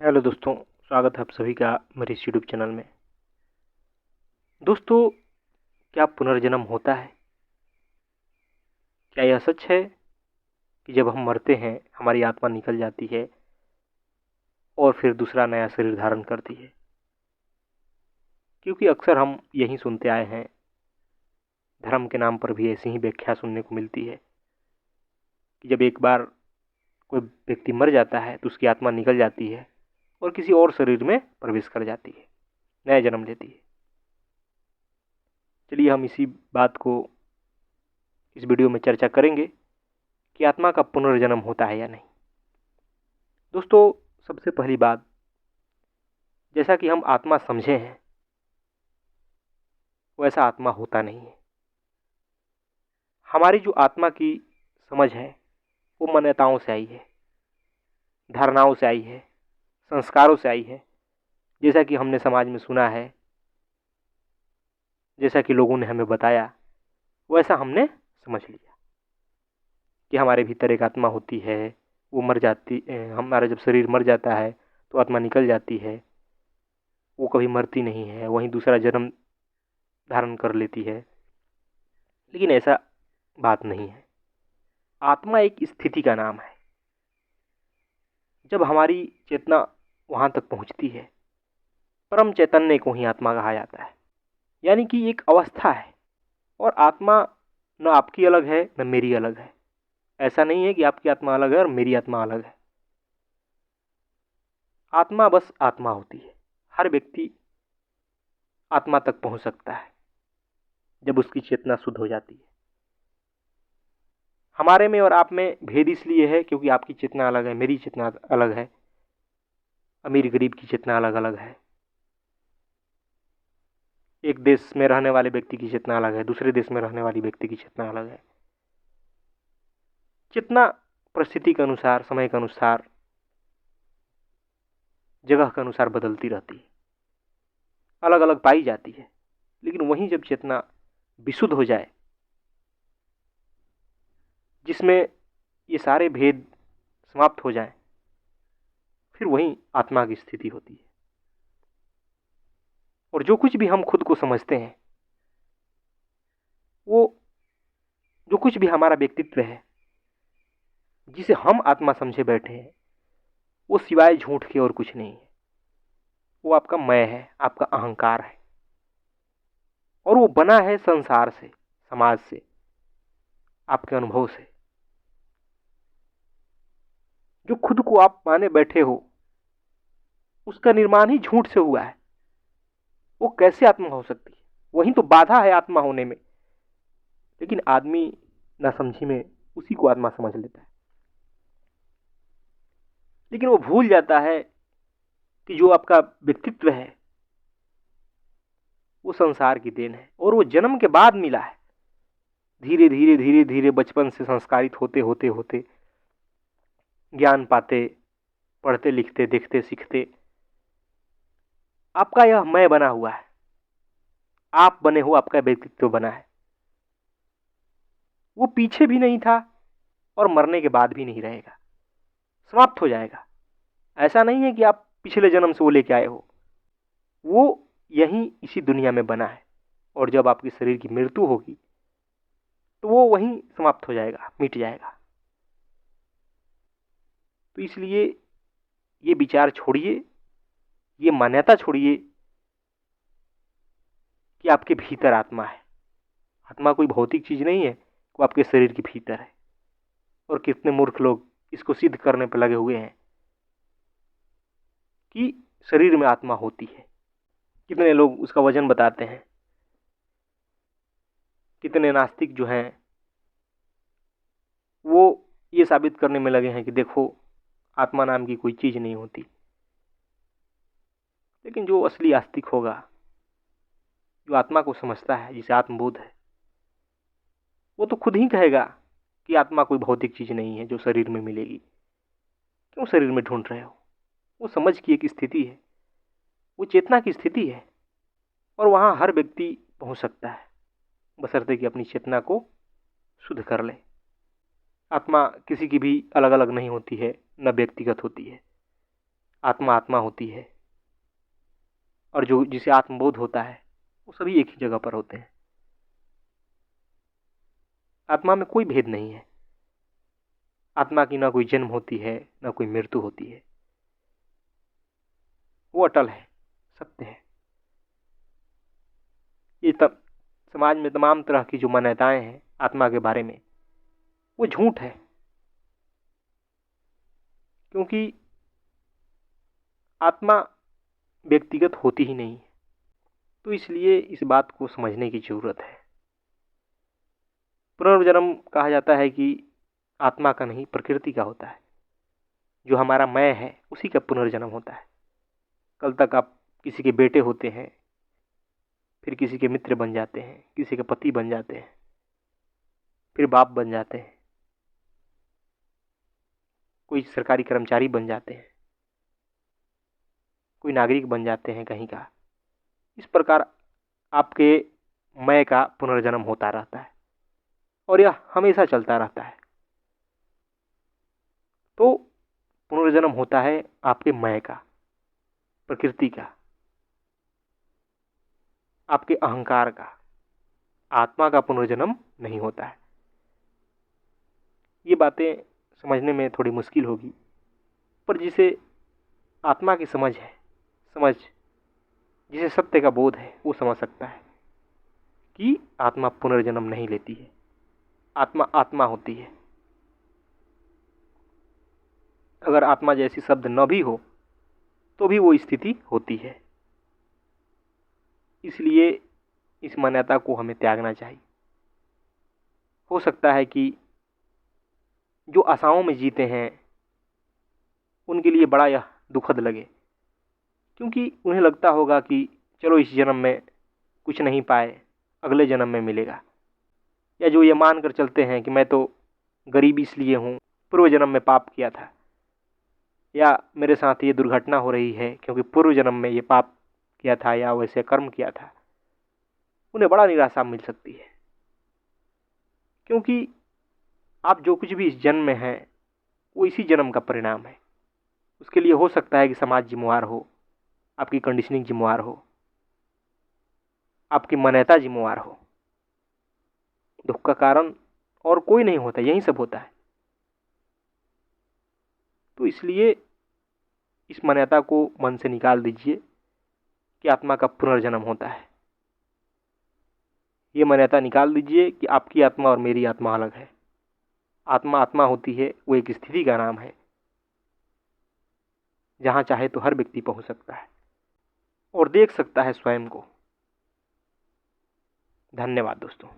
Hello दोस्तों, स्वागत है आप सभी का मेरे इस यूट्यूब चैनल में। दोस्तों, क्या पुनर्जन्म होता है? क्या यह सच है कि जब हम मरते हैं हमारी आत्मा निकल जाती है और फिर दूसरा नया शरीर धारण करती है? क्योंकि अक्सर हम यही सुनते आए हैं, धर्म के नाम पर भी ऐसी ही व्याख्या सुनने को मिलती है कि जब एक बार कोई व्यक्ति मर जाता है तो उसकी आत्मा निकल जाती है और किसी और शरीर में प्रवेश कर जाती है, नया जन्म लेती है। चलिए हम इसी बात को इस वीडियो में चर्चा करेंगे कि आत्मा का पुनर्जन्म होता है या नहीं। दोस्तों, सबसे पहली बात, जैसा कि हम आत्मा समझे हैं वैसा आत्मा होता नहीं है। हमारी जो आत्मा की समझ है वो मान्यताओं से आई है, धारणाओं से आई है, संस्कारों से आई है। जैसा कि हमने समाज में सुना है, जैसा कि लोगों ने हमें बताया, वैसा हमने समझ लिया कि हमारे भीतर एक आत्मा होती है, वो मर जाती, हमारा जब शरीर मर जाता है तो आत्मा निकल जाती है, वो कभी मरती नहीं है, वहीं दूसरा जन्म धारण कर लेती है। लेकिन ऐसा बात नहीं है। आत्मा एक स्थिति का नाम है। जब हमारी चेतना वहाँ तक पहुँचती है, परम चैतन्य को ही आत्मा कहा जाता है। यानी कि एक अवस्था है, और आत्मा न आपकी अलग है न मेरी अलग है। ऐसा नहीं है कि आपकी आत्मा अलग है और मेरी आत्मा अलग है। आत्मा बस आत्मा होती है। हर व्यक्ति आत्मा तक पहुँच सकता है जब उसकी चेतना शुद्ध हो जाती है। हमारे में और आप में भेद इसलिए है क्योंकि आपकी चेतना अलग है, मेरी चेतना अलग है, अमीर गरीब की चेतना अलग अलग है। एक देश में रहने वाले व्यक्ति की चेतना अलग है, दूसरे देश में रहने वाली व्यक्ति की चेतना अलग है। चेतना परिस्थिति के अनुसार, समय के अनुसार, जगह के अनुसार बदलती रहती है, अलग अलग पाई जाती है। लेकिन वहीं जब चेतना विशुद्ध हो जाए, जिसमें ये सारे भेद समाप्त हो जाएं, फिर वहीं आत्मा की स्थिति होती है। और जो कुछ भी हम खुद को समझते हैं, वो जो कुछ भी हमारा व्यक्तित्व है, जिसे हम आत्मा समझे बैठे हैं, वो सिवाय झूठ के और कुछ नहीं है। वो आपका मैं है, आपका अहंकार है, और वो बना है संसार से, समाज से, आपके अनुभव से। जो खुद को आप माने बैठे हो, उसका निर्माण ही झूठ से हुआ है। वो कैसे आत्मा हो सकती है? वही तो बाधा है आत्मा होने में। लेकिन आदमी नासमझी में उसी को आत्मा समझ लेता है। लेकिन वो भूल जाता है कि जो आपका व्यक्तित्व है वो संसार की देन है, और वो जन्म के बाद मिला है। धीरे धीरे धीरे धीरे बचपन से संस्कारित होते होते होते, ज्ञान पाते, पढ़ते लिखते, देखते सीखते, आपका यह मैं बना हुआ है। आप बने हो, आपका व्यक्तित्व बना है। वो पीछे भी नहीं था और मरने के बाद भी नहीं रहेगा, समाप्त हो जाएगा। ऐसा नहीं है कि आप पिछले जन्म से वो लेके आए हो। वो यहीं इसी दुनिया में बना है, और जब आपके शरीर की मृत्यु होगी तो वो वहीं समाप्त हो जाएगा, मिट जाएगा। तो इसलिए ये विचार छोड़िए, ये मान्यता छोड़िए कि आपके भीतर आत्मा है। आत्मा कोई भौतिक चीज नहीं है, वो आपके शरीर के भीतर है। और कितने मूर्ख लोग इसको सिद्ध करने पर लगे हुए हैं कि शरीर में आत्मा होती है। कितने लोग उसका वजन बताते हैं। कितने नास्तिक जो हैं वो ये साबित करने में लगे हैं कि देखो, आत्मा नाम की कोई चीज नहीं होती। लेकिन जो असली आस्तिक होगा, जो आत्मा को समझता है, जिसे आत्मबोध है, वो तो खुद ही कहेगा कि आत्मा कोई भौतिक चीज नहीं है जो शरीर में मिलेगी। क्यों शरीर में ढूंढ रहे हो? वो समझ की एक स्थिति है, वो चेतना की स्थिति है, और वहां हर व्यक्ति पहुंच सकता है, बशर्ते कि अपनी चेतना को शुद्ध कर ले। आत्मा किसी की भी अलग अलग नहीं होती है, न व्यक्तिगत होती है। आत्मा आत्मा होती है, और जो जिसे आत्मबोध होता है वो सभी एक ही जगह पर होते हैं। आत्मा में कोई भेद नहीं है। आत्मा की ना कोई जन्म होती है, ना कोई मृत्यु होती है। वो अटल है, सत्य है। ये तब समाज में तमाम तरह की जो मान्यताएं हैं आत्मा के बारे में, वो झूठ है। क्योंकि आत्मा व्यक्तिगत होती ही नहीं है। तो इसलिए इस बात को समझने की जरूरत है। पुनर्जन्म कहा जाता है कि आत्मा का नहीं, प्रकृति का होता है। जो हमारा मैं है उसी का पुनर्जन्म होता है। कल तक आप किसी के बेटे होते हैं, फिर किसी के मित्र बन जाते हैं, किसी के पति बन जाते हैं, फिर बाप बन जाते हैं, कोई सरकारी कर्मचारी बन जाते हैं, कोई नागरिक बन जाते हैं कहीं का। इस प्रकार आपके मैं का पुनर्जन्म होता रहता है और यह हमेशा चलता रहता है। तो पुनर्जन्म होता है आपके मैं का, प्रकृति का, आपके अहंकार का। आत्मा का पुनर्जन्म नहीं होता है। ये बातें समझने में थोड़ी मुश्किल होगी, पर जिसे आत्मा की समझ है, जिसे सत्य का बोध है, वो समझ सकता है कि आत्मा पुनर्जन्म नहीं लेती है। आत्मा आत्मा होती है। अगर आत्मा जैसी शब्द न भी हो तो भी वो स्थिति होती है। इसलिए इस मान्यता को हमें त्यागना चाहिए। हो सकता है कि जो आशाओं में जीते हैं उनके लिए बड़ा यह दुखद लगे, क्योंकि उन्हें लगता होगा कि चलो इस जन्म में कुछ नहीं पाए, अगले जन्म में मिलेगा। या जो ये मान कर चलते हैं कि मैं तो गरीब इसलिए हूँ, पूर्व जन्म में पाप किया था, या मेरे साथ ये दुर्घटना हो रही है क्योंकि पूर्व जन्म में ये पाप किया था या वैसे कर्म किया था, उन्हें बड़ा निराशा मिल सकती है। क्योंकि आप जो कुछ भी इस जन्म में हैं वो इसी जन्म का परिणाम है। उसके लिए हो सकता है कि समाज जिम्मेवार हो, आपकी कंडीशनिंग जिम्मेवार हो, आपकी मान्यता जिम्मेवार हो। दुख का कारण और कोई नहीं होता, यही सब होता है। तो इसलिए इस मान्यता को मन से निकाल दीजिए कि आत्मा का पुनर्जन्म होता है। ये मान्यता निकाल दीजिए कि आपकी आत्मा और मेरी आत्मा अलग है। आत्मा आत्मा होती है, वो एक स्थिति का नाम है जहाँ चाहे तो हर व्यक्ति पहुँच सकता है और देख सकता है स्वयं को। धन्यवाद दोस्तों।